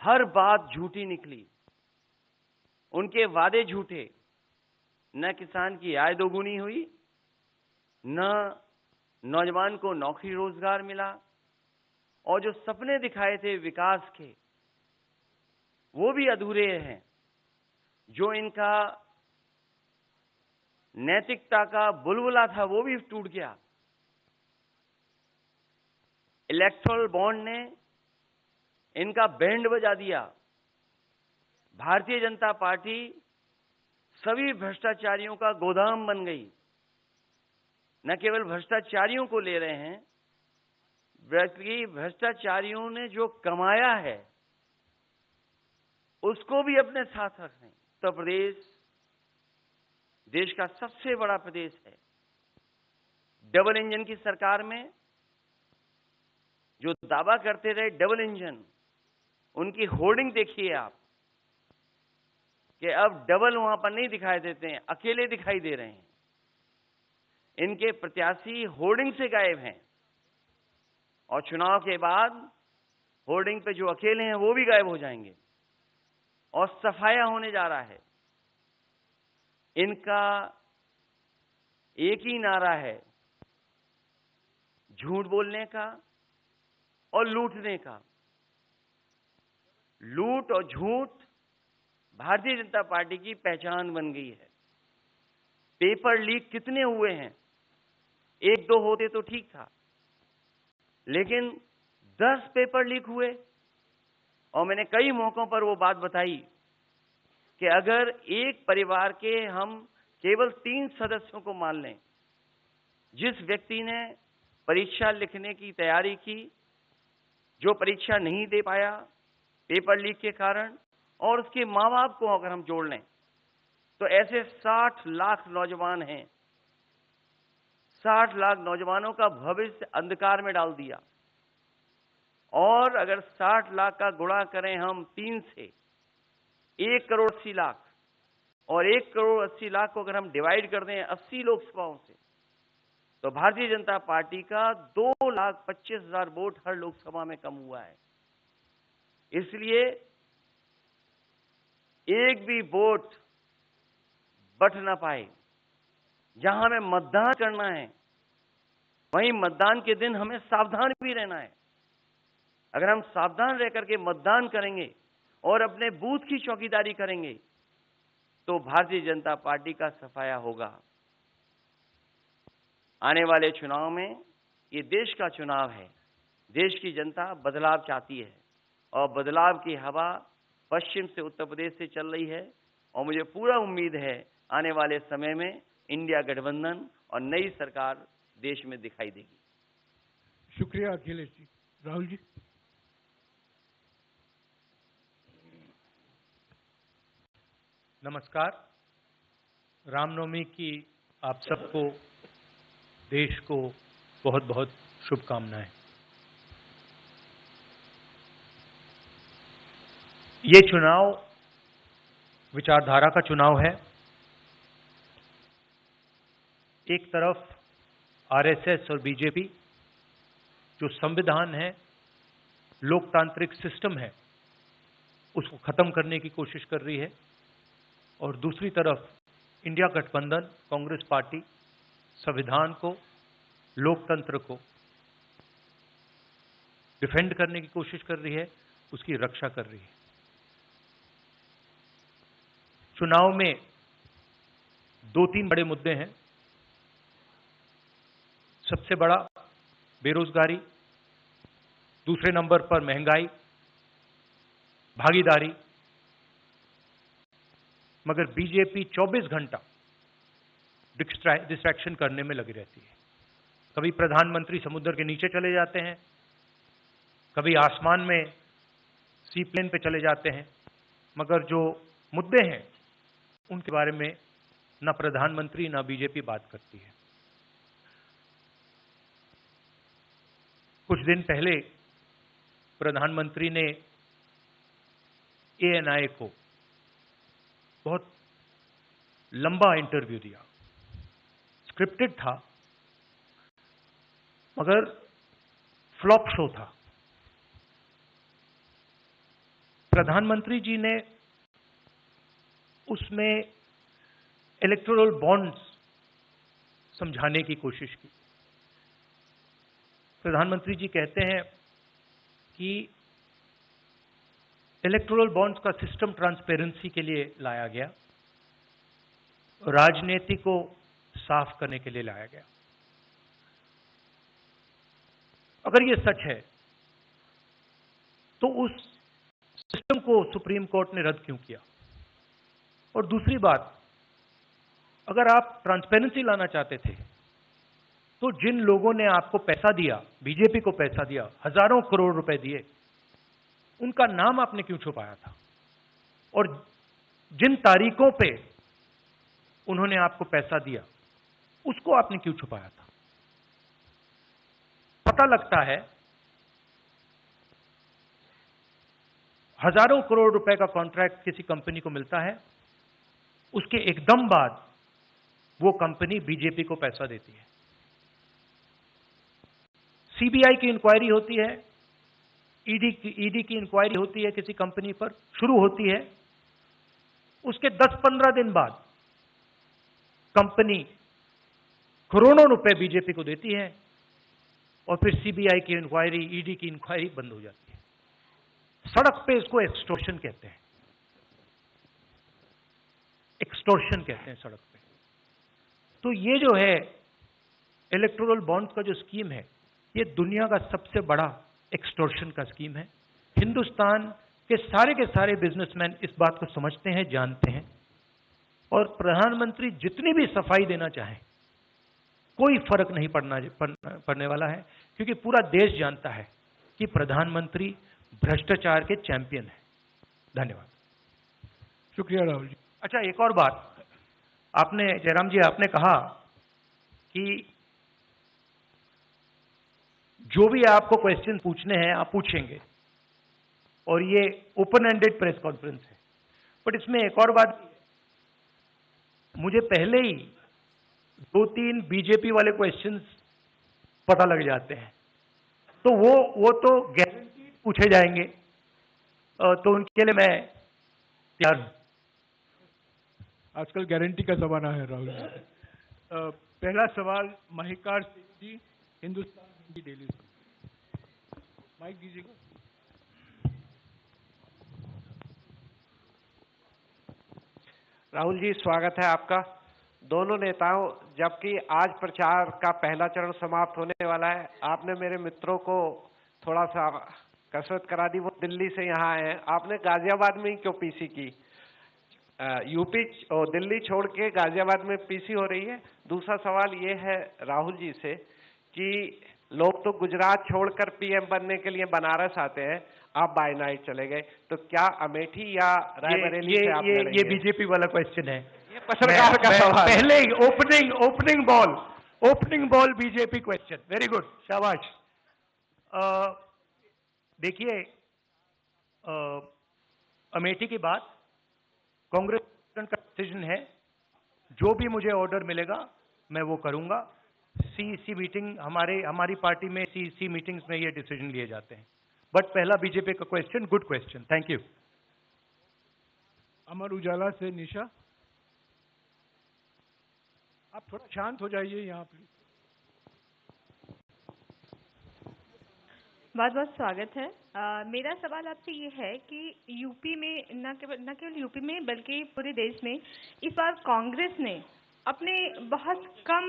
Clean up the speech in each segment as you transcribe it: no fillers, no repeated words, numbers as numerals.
हर बात झूठी निकली, उनके वादे झूठे। न किसान की आय दोगुनी हुई, न नौजवान को नौकरी रोजगार मिला, और जो सपने दिखाए थे विकास के वो भी अधूरे हैं। जो इनका नैतिकता का बुलबुला था वो भी टूट गया। इलेक्टोरल बॉन्ड ने इनका बैंड बजा दिया। भारतीय जनता पार्टी सभी भ्रष्टाचारियों का गोदाम बन गई। न केवल भ्रष्टाचारियों को ले रहे हैं, बल्कि भ्रष्टाचारियों ने जो कमाया है उसको भी अपने साथ रख रहे हैं। उत्तर प्रदेश देश का सबसे बड़ा प्रदेश है। डबल इंजन की सरकार में जो दावा करते रहे डबल इंजन, उनकी होर्डिंग देखिए आप कि अब डबल वहां पर नहीं दिखाई देते हैं, अकेले दिखाई दे रहे हैं। इनके प्रत्याशी होर्डिंग से गायब हैं और चुनाव के बाद होर्डिंग पे जो अकेले हैं वो भी गायब हो जाएंगे और सफाया होने जा रहा है। इनका एक ही नारा है, झूठ बोलने का और लूटने का। लूट और झूठ भारतीय जनता पार्टी की पहचान बन गई है। पेपर लीक कितने हुए हैं? एक दो होते तो ठीक था, लेकिन 10 पेपर लीक हुए। और मैंने कई मौकों पर वो बात बताई कि अगर एक परिवार के हम केवल 3 सदस्यों को मान लें, जिस व्यक्ति ने परीक्षा लिखने की तैयारी की, जो परीक्षा नहीं दे पाया पेपर लीक के कारण, और उसके माँ बाप को अगर हम जोड़ लें तो ऐसे 60 लाख नौजवान हैं। 60 लाख नौजवानों का भविष्य अंधकार में डाल दिया। और अगर 60 लाख का गुणा करें हम 3 से, 1 करोड़ 80 लाख, और 1 करोड़ 80 लाख को अगर हम डिवाइड कर दें 80 लोकसभाओं से, तो भारतीय जनता पार्टी का 2,25,000 वोट हर लोकसभा में कम हुआ है। इसलिए एक भी वोट बट ना पाए। जहां हमें मतदान करना है वहीं मतदान के दिन हमें सावधान भी रहना है। अगर हम सावधान रह करके मतदान करेंगे और अपने बूथ की चौकीदारी करेंगे तो भारतीय जनता पार्टी का सफाया होगा। आने वाले चुनाव में, ये देश का चुनाव है, देश की जनता बदलाव चाहती है और बदलाव की हवा पश्चिम से उत्तर प्रदेश से चल रही है। और मुझे पूरा उम्मीद है आने वाले समय में इंडिया गठबंधन और नई सरकार देश में दिखाई देगी। शुक्रिया अखिलेश जी। राहुल जी। नमस्कार। रामनवमी की आप सबको, देश को बहुत बहुत शुभकामनाएं। ये चुनाव विचारधारा का चुनाव है। एक तरफ आरएसएस और बीजेपी जो संविधान है, लोकतांत्रिक सिस्टम है, उसको खत्म करने की कोशिश कर रही है, और दूसरी तरफ इंडिया गठबंधन कांग्रेस पार्टी संविधान को, लोकतंत्र को डिफेंड करने की कोशिश कर रही है, उसकी रक्षा कर रही है। चुनाव में 2-3 बड़े मुद्दे हैं। सबसे बड़ा बेरोजगारी, दूसरे नंबर पर महंगाई, भागीदारी। मगर बीजेपी 24 घंटा डिस्ट्रैक्शन करने में लगी रहती है। कभी प्रधानमंत्री समुद्र के नीचे चले जाते हैं, कभी आसमान में सी प्लेन पे चले जाते हैं, मगर जो मुद्दे हैं उनके बारे में ना प्रधानमंत्री ना बीजेपी बात करती है। कुछ दिन पहले प्रधानमंत्री ने एएनआई को बहुत लंबा इंटरव्यू दिया। स्क्रिप्टेड था मगर फ्लॉप शो था। प्रधानमंत्री जी ने उसमें इलेक्टोरल बॉन्ड्स समझाने की कोशिश की। प्रधानमंत्री जी कहते हैं कि इलेक्टोरल बॉन्ड्स का सिस्टम ट्रांसपेरेंसी के लिए लाया गया, राजनीति को साफ करने के लिए लाया गया। अगर ये सच है तो उस सिस्टम को सुप्रीम कोर्ट ने रद्द क्यों किया? और दूसरी बात, अगर आप ट्रांसपेरेंसी लाना चाहते थे तो जिन लोगों ने आपको पैसा दिया, बीजेपी को पैसा दिया, हजारों करोड़ रुपए दिए, उनका नाम आपने क्यों छुपाया था? और जिन तारीखों पे उन्होंने आपको पैसा दिया उसको आपने क्यों छुपाया था? पता लगता है हजारों करोड़ रुपए का कॉन्ट्रैक्ट किसी कंपनी को मिलता है, उसके एकदम बाद वो कंपनी बीजेपी को पैसा देती है। सीबीआई की इंक्वायरी होती है, ईडी की इंक्वायरी होती है किसी कंपनी पर, शुरू होती है, उसके 10-15 दिन बाद कंपनी करोड़ों रुपए बीजेपी को देती है और फिर सीबीआई की इंक्वायरी, ईडी की इंक्वायरी बंद हो जाती है। सड़क पे इसको एक्सटॉर्शन कहते हैं, एक्सटॉर्शन कहते हैं सड़क पे। तो ये जो है इलेक्टोरल बॉन्ड्स का जो स्कीम है, ये दुनिया का सबसे बड़ा एक्सटॉर्शन का स्कीम है। हिंदुस्तान के सारे बिजनेसमैन इस बात को समझते हैं, जानते हैं, और प्रधानमंत्री जितनी भी सफाई देना चाहें कोई फर्क नहीं पड़ने वाला है, क्योंकि पूरा देश जानता है कि प्रधानमंत्री भ्रष्टाचार के चैंपियन है। धन्यवाद। शुक्रिया राहुल जी। अच्छा, एक और बात, आपने जयराम जी आपने कहा कि जो भी आपको क्वेश्चन पूछने हैं आप पूछेंगे और ये ओपन एंडेड प्रेस कॉन्फ्रेंस है। बट इसमें एक और बात, मुझे पहले ही 2-3 बीजेपी वाले क्वेश्चंस पता लग जाते हैं, तो वो तो गारंटी पूछे जाएंगे, तो उनके लिए मैं तैयार हूं। आजकल गारंटी का जमाना है राहुल जी। पहला सवाल महिकार सिंह जी, हिंदुस्तान हिंदी डेली से। माइक दीजिएगा। राहुल जी, स्वागत है आपका। दोनों नेताओं, जबकि आज प्रचार का पहला चरण समाप्त होने वाला है, आपने मेरे मित्रों को थोड़ा सा कसरत करा दी, वो दिल्ली से यहाँ आए हैं। आपने गाजियाबाद में ही क्यों पीसी की? यूपी और दिल्ली छोड़ के गाजियाबाद में पीसी हो रही है। दूसरा सवाल ये है राहुल जी से कि लोग तो गुजरात छोड़कर पीएम बनने के लिए बनारस आते हैं, आप बाय नाइट चले गए, तो क्या अमेठी या रायबरेली से आप लड़ेंगे? ये बीजेपी वाला क्वेश्चन है, ये पत्रकार का सवाल। पहले ही opening ball BJP question. Very good, शाबाश। देखिए, अमेठी की बात कांग्रेस का डिसीजन है, जो भी मुझे ऑर्डर मिलेगा मैं वो करूंगा। सीईसी मीटिंग, हमारी पार्टी में सीईसी मीटिंग्स में ये डिसीजन लिए जाते हैं। बट पहला बीजेपी का question, good question, thank you. Amar Ujala से निशा, आप थोड़ा शांत हो जाइए यहाँ प्लीज। बहुत बहुत स्वागत है। मेरा सवाल आपसे ये है कि यूपी में न केवल यूपी में बल्कि पूरे देश में इस बार कांग्रेस ने अपने बहुत कम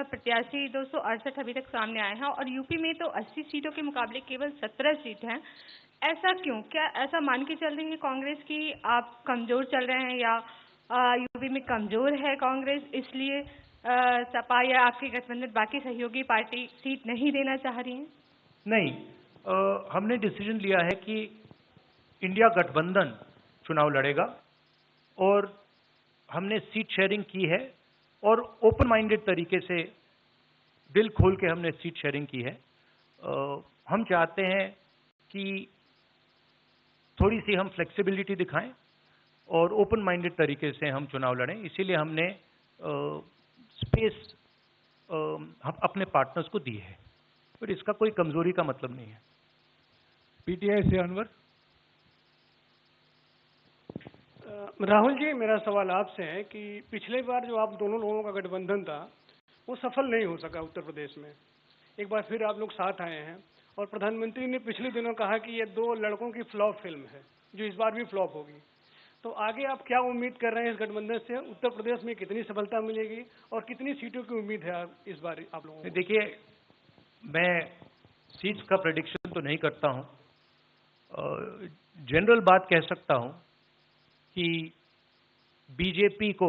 प्रत्याशी 268 अभी तक सामने आए हैं, और यूपी में तो 80 सीटों के मुकाबले केवल 17 सीट हैं। ऐसा क्यों? क्या ऐसा मान के चल रही है कांग्रेस कि आप कमजोर चल रहे हैं, या यूपी में कमजोर है कांग्रेस इसलिए सपा या आपके गठबंधन बाकी सहयोगी पार्टी सीट नहीं देना चाह रही है? नहीं, हमने डिसीजन लिया है कि इंडिया गठबंधन चुनाव लड़ेगा और हमने सीट शेयरिंग की है और ओपन माइंडेड तरीके से दिल खोल के हमने सीट शेयरिंग की है। हम चाहते हैं कि थोड़ी सी हम फ्लेक्सिबिलिटी दिखाएं और ओपन माइंडेड तरीके से हम चुनाव लड़ें, इसीलिए हमने स्पेस अपने पार्टनर्स को दी है, पर इसका कोई कमजोरी का मतलब नहीं है। पीटीआई से अनवर। राहुल जी, मेरा सवाल आपसे है कि पिछले बार जो आप दोनों लोगों का गठबंधन था वो सफल नहीं हो सका उत्तर प्रदेश में। एक बार फिर आप लोग साथ आए हैं और प्रधानमंत्री ने पिछले दिनों कहा कि ये दो लड़कों की फ्लॉप फिल्म है जो इस बार भी फ्लॉप होगी। तो आगे आप क्या उम्मीद कर रहे हैं इस गठबंधन से? उत्तर प्रदेश में कितनी सफलता मिलेगी और कितनी सीटों की उम्मीद है इस बार आप लोगों को? देखिए, मैं सीट्स का प्रेडिक्शन तो नहीं करता हूं। जनरल बात कह सकता हूं कि बीजेपी को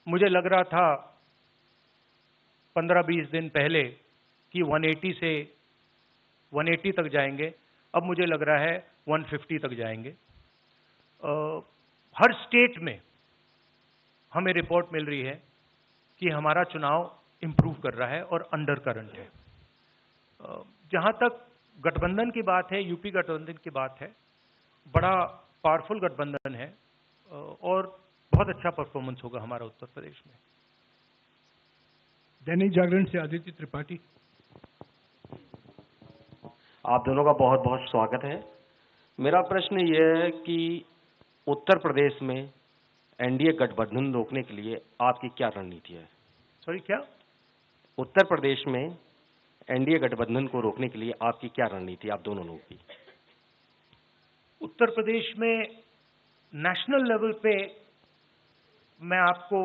मुझे लग रहा था 15-20 दिन पहले कि 180 से 180 तक जाएंगे, अब मुझे लग रहा है 150 तक जाएंगे। हर स्टेट में हमें रिपोर्ट मिल रही है कि हमारा चुनाव इंप्रूव कर रहा है और अंडर करंट है। जहां तक गठबंधन की बात है, यूपी गठबंधन की बात है, बड़ा पावरफुल गठबंधन है और बहुत अच्छा परफॉर्मेंस होगा हमारा उत्तर प्रदेश में। दैनिक जागरण से आदित्य त्रिपाठी। आप दोनों का बहुत बहुत स्वागत है। मेरा प्रश्न यह है कि उत्तर प्रदेश में एनडीए गठबंधन रोकने के लिए आपकी क्या रणनीति है? सॉरी, क्या? उत्तर प्रदेश में एनडीए गठबंधन को रोकने के लिए आपकी क्या रणनीति, आप दोनों लोगों की? उत्तर प्रदेश में नेशनल लेवल पे मैं आपको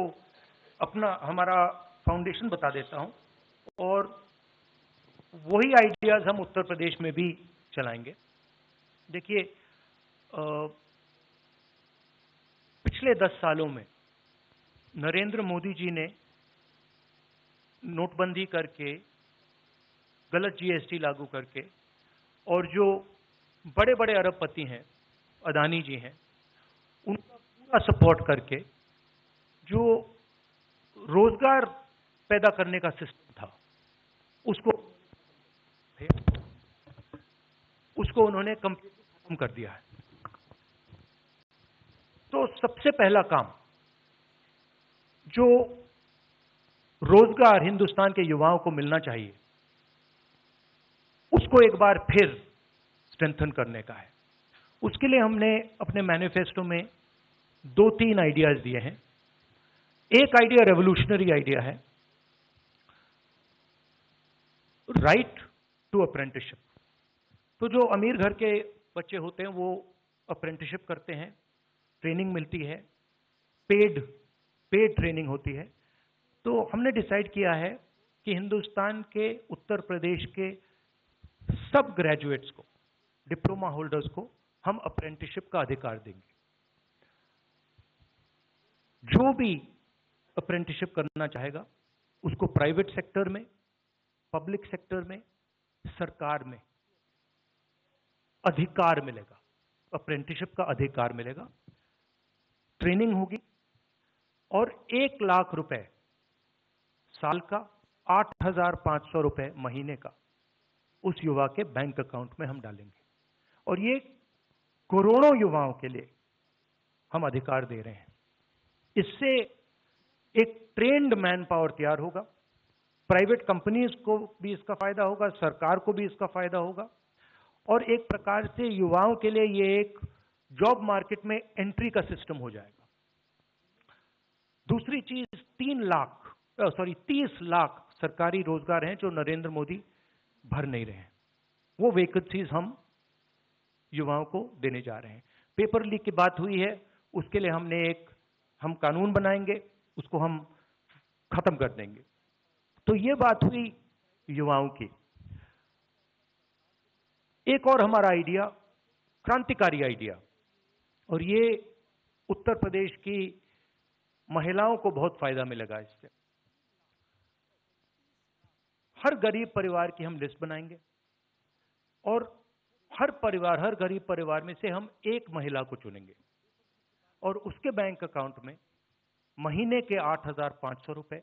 हमारा फाउंडेशन बता देता हूं और वही आइडियाज हम उत्तर प्रदेश में भी चलाएंगे। देखिए, पिछले 10 सालों में नरेंद्र मोदी जी ने नोटबंदी करके, गलत जीएसटी लागू करके और जो बड़े बड़े अरबपति हैं, अदानी जी हैं, उनका पूरा सपोर्ट करके जो रोजगार पैदा करने का सिस्टम था उसको उन्होंने कंप्लीटली खत्म कर दिया है। तो सबसे पहला काम जो रोजगार हिंदुस्तान के युवाओं को मिलना चाहिए उसको एक बार फिर स्ट्रेंथन करने का है। उसके लिए हमने अपने मैनिफेस्टो में 2-3 आइडियाज दिए हैं। एक आइडिया रेवोल्यूशनरी आइडिया है, राइट टू अप्रेंटिसशिप। तो जो अमीर घर के बच्चे होते हैं वो अप्रेंटिसशिप करते हैं, ट्रेनिंग मिलती है, पेड ट्रेनिंग होती है। तो हमने डिसाइड किया है कि हिंदुस्तान के उत्तर प्रदेश के सब ग्रेजुएट्स को, डिप्लोमा होल्डर्स को हम अप्रेंटिसशिप का अधिकार देंगे। जो भी अप्रेंटिसशिप करना चाहेगा उसको प्राइवेट सेक्टर में, पब्लिक सेक्टर में, सरकार में अधिकार मिलेगा, अप्रेंटिसशिप का अधिकार मिलेगा, ट्रेनिंग होगी और 1 लाख रुपए साल का, 8,500 रुपए महीने का उस युवा के बैंक अकाउंट में हम डालेंगे। और ये करोड़ों युवाओं के लिए हम अधिकार दे रहे हैं। इससे एक ट्रेन्ड मैन पावर तैयार होगा, प्राइवेट कंपनीज को भी इसका फायदा होगा, सरकार को भी इसका फायदा होगा और एक प्रकार से युवाओं के लिए ये एक जॉब मार्केट में एंट्री का सिस्टम हो जाएगा। दूसरी चीज, 30 लाख सरकारी रोजगार हैं जो नरेंद्र मोदी भर नहीं रहे हैं, वो वैकेंसीज हम युवाओं को देने जा रहे हैं। पेपर लीक की बात हुई है, उसके लिए हम कानून बनाएंगे, उसको हम खत्म कर देंगे। तो ये बात हुई युवाओं की। एक और हमारा आइडिया, क्रांतिकारी आइडिया, और ये उत्तर प्रदेश की महिलाओं को बहुत फायदा मिलेगा इससे। हर गरीब परिवार की हम लिस्ट बनाएंगे और हर गरीब परिवार में से हम एक महिला को चुनेंगे और उसके बैंक अकाउंट में महीने के 8,500 रुपए,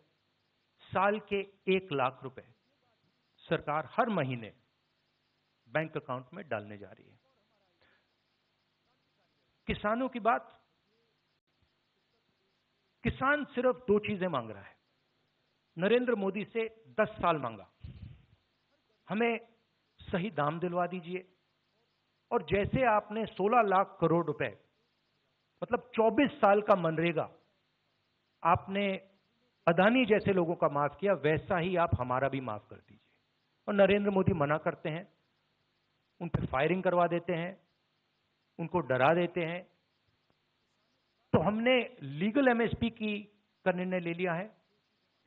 साल के 1 लाख रुपए सरकार हर महीने बैंक अकाउंट में डालने जा रही है। किसानों की बात, किसान सिर्फ 2 चीजें मांग रहा है। नरेंद्र मोदी से 10 साल मांगा, हमें सही दाम दिलवा दीजिए, और जैसे आपने 16 लाख करोड़ रुपए, मतलब 24 साल का मनरेगा आपने अदानी जैसे लोगों का माफ किया, वैसा ही आप हमारा भी माफ कर दीजिए। और नरेंद्र मोदी मना करते हैं, उन पर फायरिंग करवा देते हैं, उनको डरा देते हैं। तो हमने लीगल एमएसपी का निर्णय ले लिया है।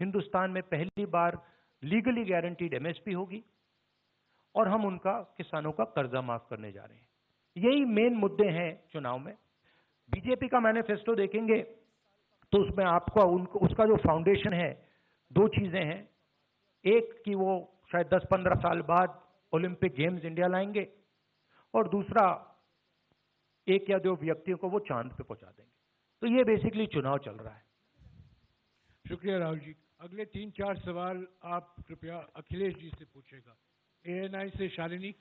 हिंदुस्तान में पहली बार लीगली गारंटीड एमएसपी होगी और हम उनका किसानों का कर्जा माफ करने जा रहे हैं। यही मेन मुद्दे हैं चुनाव में। बीजेपी का मैनिफेस्टो देखेंगे तो उसमें आपको उसका जो फाउंडेशन है, दो चीजें हैं। एक कि वो शायद 10-15 साल बाद ओलंपिक गेम्स इंडिया लाएंगे, और दूसरा एक या दो व्यक्तियों को वो चांद पे पहुंचा देंगे। तो ये बेसिकली चुनाव चल रहा है। शुक्रिया राहुल जी। अगले 3-4 सवाल आप कृपया अखिलेश जी से पूछेगा। एएनआई से शालिनी।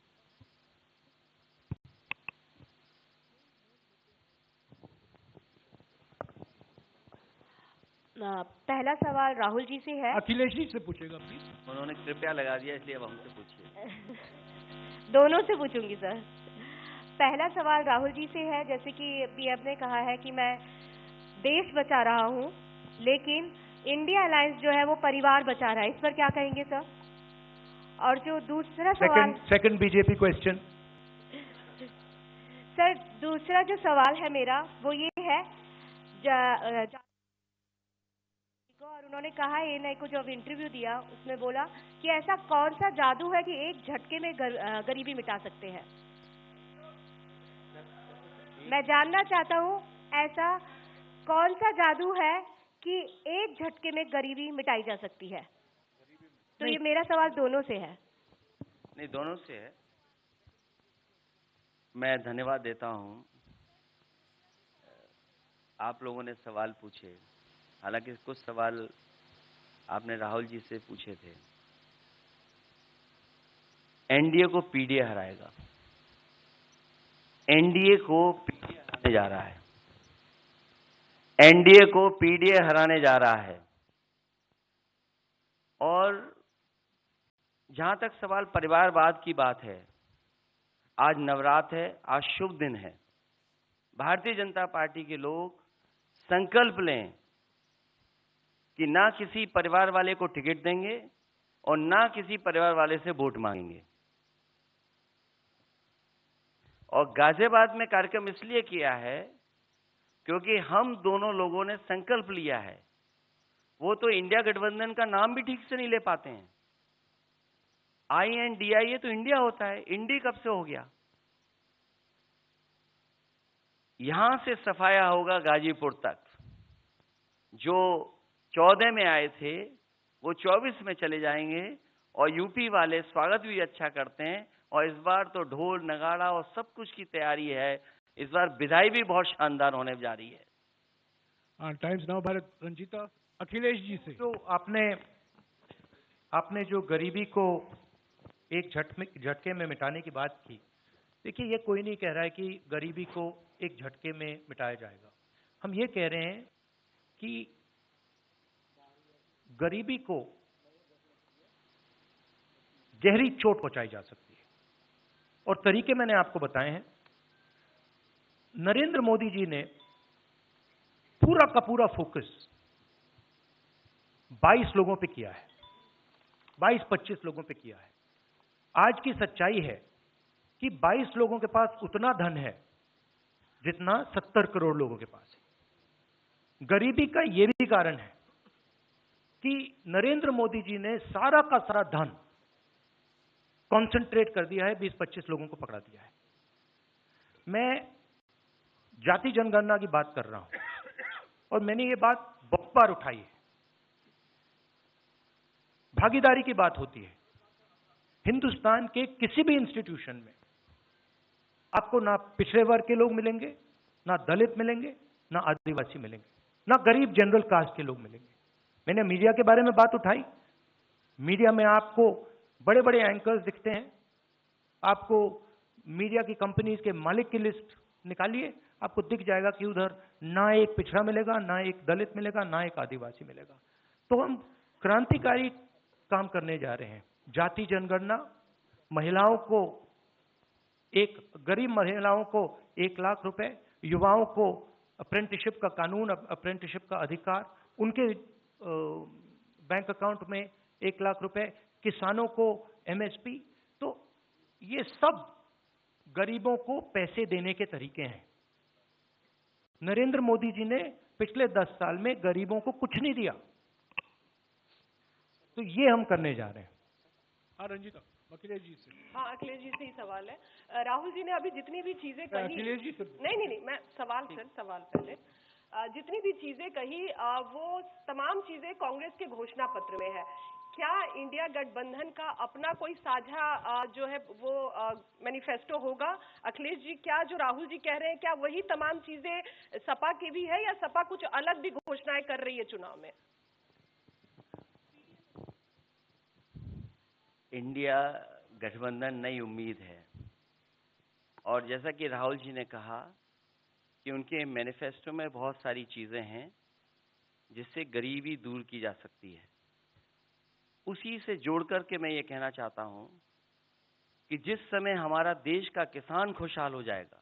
पहला सवाल राहुल जी से है। अखिलेश जी से पूछेगा प्लीज। उन्होंने कृपया लगा दिया, इसलिए अब हमसे पूछिए। दोनों से पूछूंगी सर। पहला सवाल राहुल जी से है, जैसे कि पीएम ने कहा है कि मैं देश बचा रहा हूं, लेकिन इंडिया अलायंस जो है वो परिवार बचा रहा है, इस पर क्या कहेंगे सर? और जो दूसरा सवाल, सेकंड बीजेपी क्वेश्चन। सर दूसरा जो सवाल है मेरा वो ये है, और उन्होंने कहा एएनआई को जब इंटरव्यू दिया उसमें बोला कि ऐसा कौन सा जादू है कि एक झटके में गरीबी मिटा सकते हैं। मैं जानना चाहता हूँ ऐसा कौन सा जादू है कि एक झटके में गरीबी मिटाई जा सकती है। तो ये मेरा सवाल दोनों से है। नहीं, दोनों से है। मैं धन्यवाद देता हूं, आप लोगों ने सवाल पूछे। हालांकि कुछ सवाल आपने राहुल जी से पूछे थे। एनडीए को पीडीए हराएगा, एनडीए को पीडीए हराने जा रहा है, एनडीए को पीडीए हराने जा रहा है। और जहां तक सवाल परिवारवाद की बात है, आज नवरात्र है, आज शुभ दिन है। भारतीय जनता पार्टी के लोग संकल्प लें कि ना किसी परिवार वाले को टिकट देंगे और ना किसी परिवार वाले से वोट मांगेंगे। और गाजियाबाद में कार्यक्रम इसलिए किया है क्योंकि हम दोनों लोगों ने संकल्प लिया है। वो तो इंडिया गठबंधन का नाम भी ठीक से नहीं ले पाते हैं। INDIA तो इंडिया होता है, इंडी कब से हो गया? यहां से सफाया होगा गाजीपुर तक। जो 14 में आए थे वो 24 में चले जाएंगे। और यूपी वाले स्वागत भी अच्छा करते हैं। और इस बार तो ढोल नगाड़ा और सब कुछ की तैयारी है। इस बार विदाई भी बहुत शानदार होने जा रही है। Times Now Bharat, Ranjita. अखिलेश जी से। तो आपने जो गरीबी को एक झटके में मिटाने की बात की, देखिए ये कोई नहीं कह रहा है कि गरीबी को एक झटके में मिटाया जाएगा। हम ये कह रहे हैं कि गरीबी को गहरी चोट पहुंचाई जा सकती है, और तरीके मैंने आपको बताए हैं। नरेंद्र मोदी जी ने पूरा का पूरा फोकस 22 लोगों पे किया है, 22-25 लोगों पे किया है। आज की सच्चाई है कि 22 लोगों के पास उतना धन है जितना 70 करोड़ लोगों के पास है। गरीबी का यह भी कारण है कि नरेंद्र मोदी जी ने सारा का सारा धन कॉन्सेंट्रेट कर दिया है, 20-25 लोगों को पकड़ा दिया है। मैं जाति जनगणना की बात कर रहा हूं और मैंने ये बात बहुत बार उठाई है। भागीदारी की बात होती है। हिंदुस्तान के किसी भी इंस्टीट्यूशन में आपको ना पिछड़े वर्ग के लोग मिलेंगे, ना दलित मिलेंगे, ना आदिवासी मिलेंगे, ना गरीब जनरल कास्ट के लोग मिलेंगे। मैंने मीडिया के बारे में बात उठाई। मीडिया में आपको बड़े बड़े एंकर्स दिखते हैं। आपको मीडिया की कंपनीज के मालिक की लिस्ट निकालिए, आपको दिख जाएगा कि उधर ना एक पिछड़ा मिलेगा, ना एक दलित मिलेगा, ना एक आदिवासी मिलेगा। तो हम क्रांतिकारी काम करने जा रहे हैं। जाति जनगणना, महिलाओं को एक गरीब महिलाओं को 1 लाख रुपए, युवाओं को अप्रेंटिसशिप का कानून, अप्रेंटिसशिप का अधिकार, उनके बैंक अकाउंट में 1 लाख रुपए, किसानों को एमएसपी। तो ये सब गरीबों को पैसे देने के तरीके हैं। नरेंद्र मोदी जी ने पिछले 10 साल में गरीबों को कुछ नहीं दिया, तो ये हम करने जा रहे हैं। हाँ रंजीता, अखिलेश जी से। हाँ, अखिलेश जी से ही सवाल है। राहुल जी ने अभी जितनी भी चीजें कही, अखिलेश जी से। नहीं, मैं सवाल पहले जितनी भी चीजें कही वो तमाम चीजें कांग्रेस के घोषणा पत्र में है। क्या इंडिया गठबंधन का अपना कोई साझा जो है वो मैनिफेस्टो होगा? अखिलेश जी, क्या जो राहुल जी कह रहे हैं क्या वही तमाम चीजें सपा की भी है, या सपा कुछ अलग भी घोषणाएं कर रही है चुनाव में? इंडिया गठबंधन नई उम्मीद है, और जैसा कि राहुल जी ने कहा कि उनके मैनिफेस्टो में बहुत सारी चीजें हैं जिससे गरीबी दूर की जा सकती है। उसी से जोड़ करके मैं ये कहना चाहता हूं कि जिस समय हमारा देश का किसान खुशहाल हो जाएगा,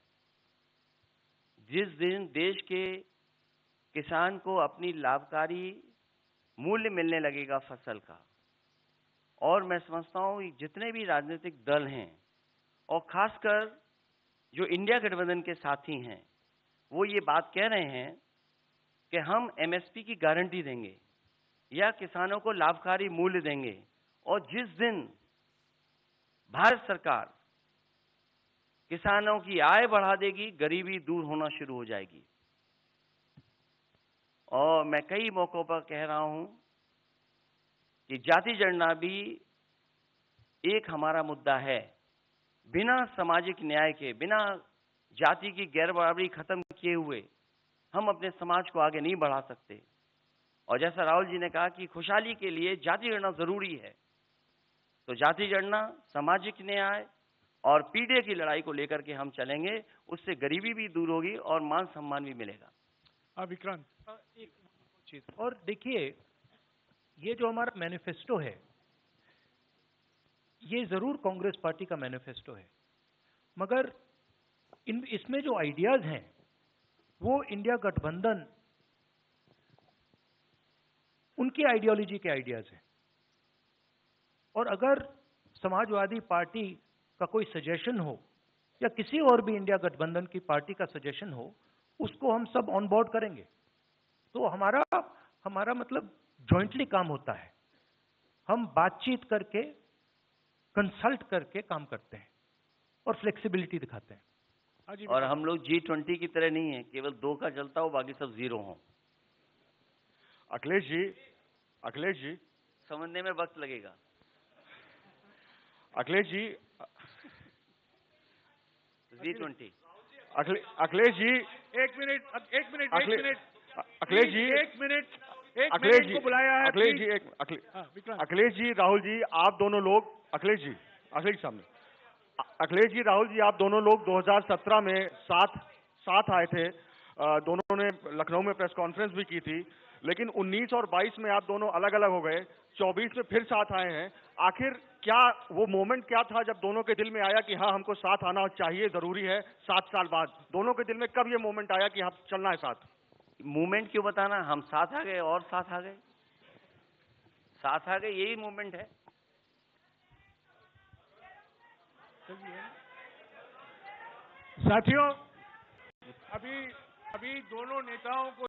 जिस दिन देश के किसान को अपनी लाभकारी मूल्य मिलने लगेगा फसल का, और मैं समझता हूं जितने भी राजनीतिक दल हैं और खासकर जो इंडिया गठबंधन के साथी हैं, वो ये बात कह रहे हैं कि हम एमएसपी की गारंटी देंगे या किसानों को लाभकारी मूल्य देंगे, और जिस दिन भारत सरकार किसानों की आय बढ़ा देगी, गरीबी दूर होना शुरू हो जाएगी। और मैं कई मौकों पर कह रहा हूं कि जाति जनगणना भी एक हमारा मुद्दा है। बिना सामाजिक न्याय के, बिना जाति की गैर बराबरी खत्म किए हुए हम अपने समाज को आगे नहीं बढ़ा सकते। और जैसा राहुल जी ने कहा कि खुशहाली के लिए जाति गणना जरूरी है, तो जाति गणना, सामाजिक न्याय और पीढ़ी की लड़ाई को लेकर के हम चलेंगे। उससे गरीबी भी दूर होगी और मान सम्मान भी मिलेगा। विक्रांत, एक चीज और देखिए, ये जो हमारा मैनिफेस्टो है, ये जरूर कांग्रेस पार्टी का मैनिफेस्टो है, मगर इसमें जो आइडियाज हैं वो इंडिया गठबंधन उनकी आइडियोलॉजी के आइडियाज हैं। और अगर समाजवादी पार्टी का कोई सजेशन हो या किसी और भी इंडिया गठबंधन की पार्टी का सजेशन हो, उसको हम सब ऑन बोर्ड करेंगे। तो हमारा मतलब जॉइंटली काम होता है। हम बातचीत करके, कंसल्ट करके काम करते हैं और फ्लेक्सिबिलिटी दिखाते हैं। और हम लोग G20 की तरह नहीं है, केवल 2 का चलता हो, बाकी सब 0 हो। अखिलेश जी समझने में वक्त लगेगा। अखिलेश जी, G20। अखिलेश जी, एक मिनट अखिलेश जी, अखिलेश जी को बुलाया है। अखिलेश जी, राहुल जी, आप दोनों लोग, अखिलेश जी सामने, अखिलेश जी, राहुल जी, आप दोनों लोग 2017 में साथ आए थे। दोनों ने लखनऊ में प्रेस कॉन्फ्रेंस भी की थी, लेकिन 19 और 22 में आप दोनों अलग अलग हो गए, 24 में फिर साथ आए हैं। आखिर क्या वो मोमेंट क्या था जब दोनों के दिल में आया कि हाँ, हमको साथ आना चाहिए, जरूरी है? 7 साल बाद दोनों के दिल में कब ये मोमेंट आया कि हाँ, चलना है साथ? मूवमेंट क्यों बताना, हम साथ आ गए और साथ आ गए, यही मूवमेंट है। साथियों, अभी दोनों नेताओं को